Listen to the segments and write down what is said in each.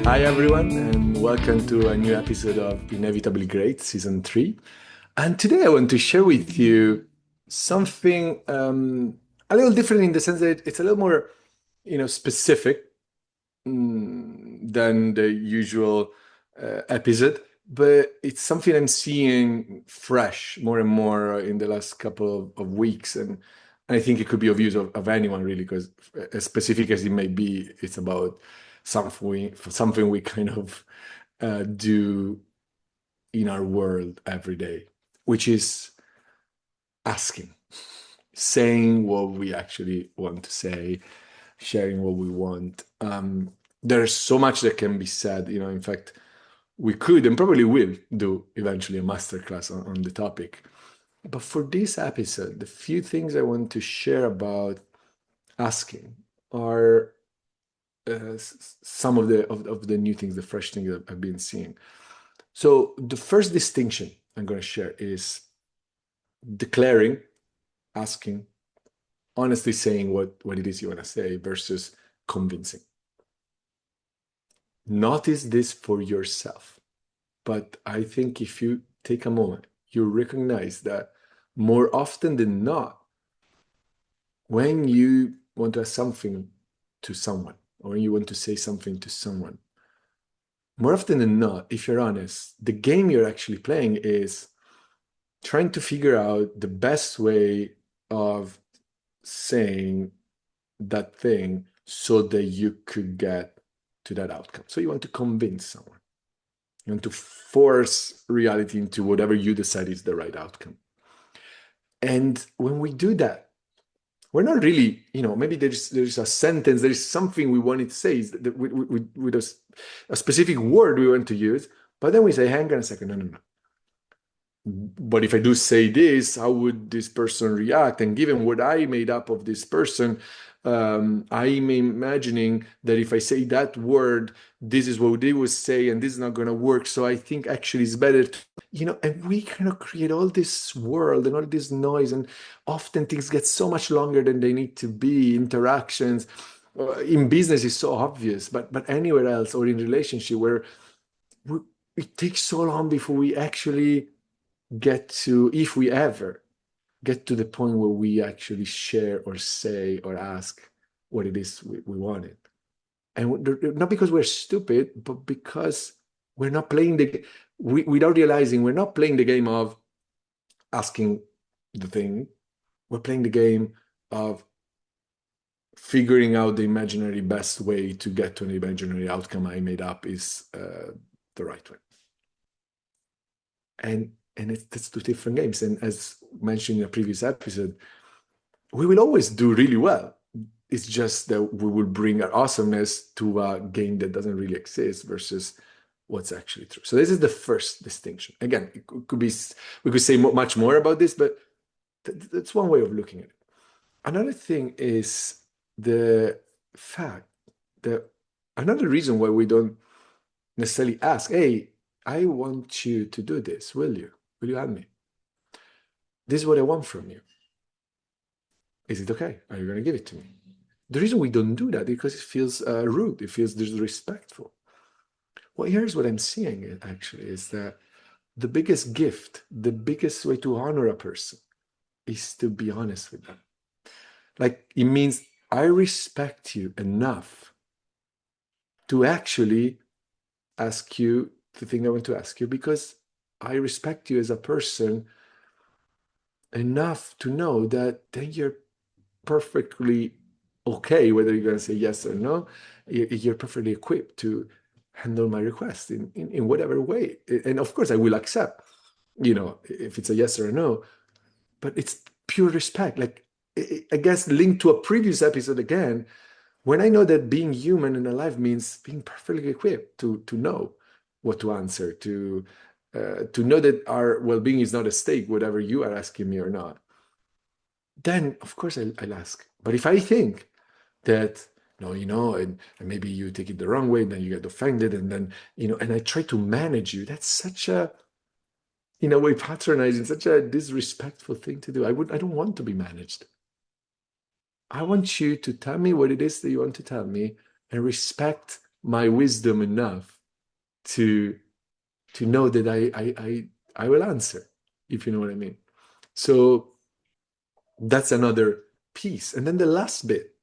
Hi, everyone, and welcome to a new episode of Inevitably Great, Season 3. And today I want to share with you something a little different in the sense that it's a little more, specific than the usual episode, but it's something I'm seeing fresh more and more in the last couple of weeks. And I think it could be of use of anyone, really, because as specific as it may be, it's about something we kind of do in our world every day, which is asking, saying what we actually want to say, sharing what we want. There's so much that can be said. In fact, we could and probably will do eventually a masterclass on the topic. But for this episode, the few things I want to share about asking are some of the new things, the fresh things that I've been seeing. So the first distinction I'm going to share is declaring, asking, honestly saying what it is you want to say versus convincing. Notice this for yourself. But I think if you take a moment, you recognize that more often than not, when you want to ask something to someone, or when you want to say something to someone, more often than not, if you're honest, the game you're actually playing is trying to figure out the best way of saying that thing so that you could get to that outcome. So you want to convince someone. You want to force reality into whatever you decide is the right outcome. And when we do that, we're not really, maybe there's a sentence, there's something we wanted to say with a specific word we want to use, but then we say, hang on a second, no. But if I do say this, how would this person react? And given what I made up of this person, I'm imagining that if I say that word, this is what they would say, and this is not going to work. So I think actually it's better to, and we kind of create all this world and all this noise, and often things get so much longer than they need to be. Interactions in business is so obvious, but anywhere else or in relationship where it takes so long before we actually get to, if we ever get to the point where we actually share or say or ask what it is we wanted. And not because we're stupid, but because we're not playing without realizing we're not playing the game of asking the thing. We're playing the game of figuring out the imaginary best way to get to an imaginary outcome I made up is the right one. And that's two different games. And as mentioned in a previous episode, we will always do really well. It's just that we will bring our awesomeness to a game that doesn't really exist versus what's actually true. So this is the first distinction. Again, it could be, we could say much more about this, but that's one way of looking at it. Another thing is the fact that another reason why we don't necessarily ask, hey, I want you to do this, will you? Will you help me? This is what I want from you. Is it okay? Are you going to give it to me? The reason we don't do that is because it feels rude. It feels disrespectful. Well, here's what I'm seeing actually is that the biggest gift, the biggest way to honor a person is to be honest with them. Like it means I respect you enough to actually ask you the thing I want to ask you because I respect you as a person enough to know that then you're perfectly okay, whether you're going to say yes or no, you're perfectly equipped to handle my request in whatever way. And of course, I will accept, if it's a yes or a no, but it's pure respect. Like, I guess linked to a previous episode again, when I know that being human and alive means being perfectly equipped to know what to answer, to know that our well-being is not at stake, whatever you are asking me or not, then of course I'll ask. But if I think that, no, and maybe you take it the wrong way, then you get offended, and then, and I try to manage you, that's such a, in a way, patronizing, such a disrespectful thing to do. I don't want to be managed. I want you to tell me what it is that you want to tell me and respect my wisdom enough to know that I will answer, if you know what I mean. So that's another piece. And then the last bit,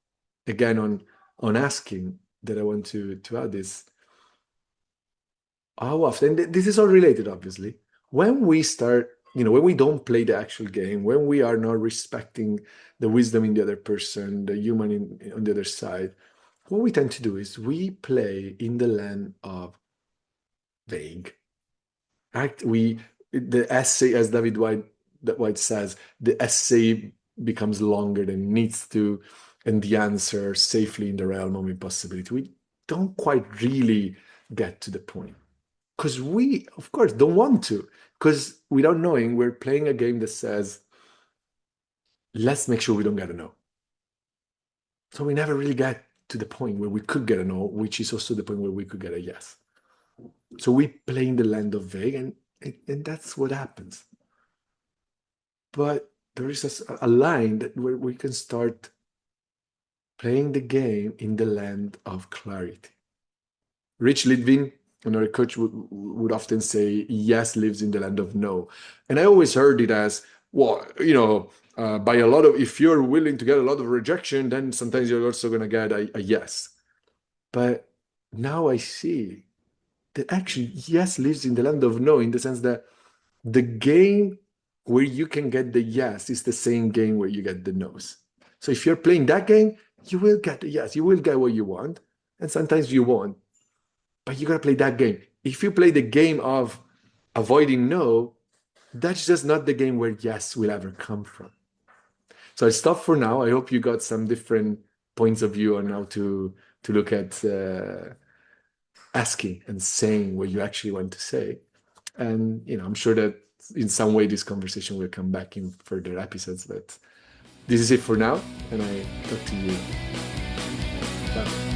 again on asking, that I want to add is how often, this is all related, obviously, when we start, when we don't play the actual game, when we are not respecting the wisdom in the other person, the human on the other side, what we tend to do is we play in the land of vague. The essay, as White says, the essay becomes longer than it needs to, and the answer safely in the realm of impossibility. We don't quite really get to the point because we, of course, don't want to. Because without knowing, we're playing a game that says, let's make sure we don't get a no. So we never really get to the point where we could get a no, which is also the point where we could get a yes. So we play in the land of vague, and that's what happens. But there is a line where we can start playing the game in the land of clarity. Rich Litvin, another coach, would often say, yes lives in the land of no. And I always heard it as, well, by a lot of, if you're willing to get a lot of rejection, then sometimes you're also going to get a yes. But now I see that actually yes lives in the land of no, in the sense that the game where you can get the yes is the same game where you get the no's. So if you're playing that game, you will get the yes, you will get what you want, and sometimes you won't. But you gotta play that game. If you play the game of avoiding no, that's just not the game where yes will ever come from. So I stop for now. I hope you got some different points of view on how to look at asking and saying what you actually want to say. And I'm sure that in some way this conversation will come back in further episodes. But this is it for now, and I talk to you. Bye.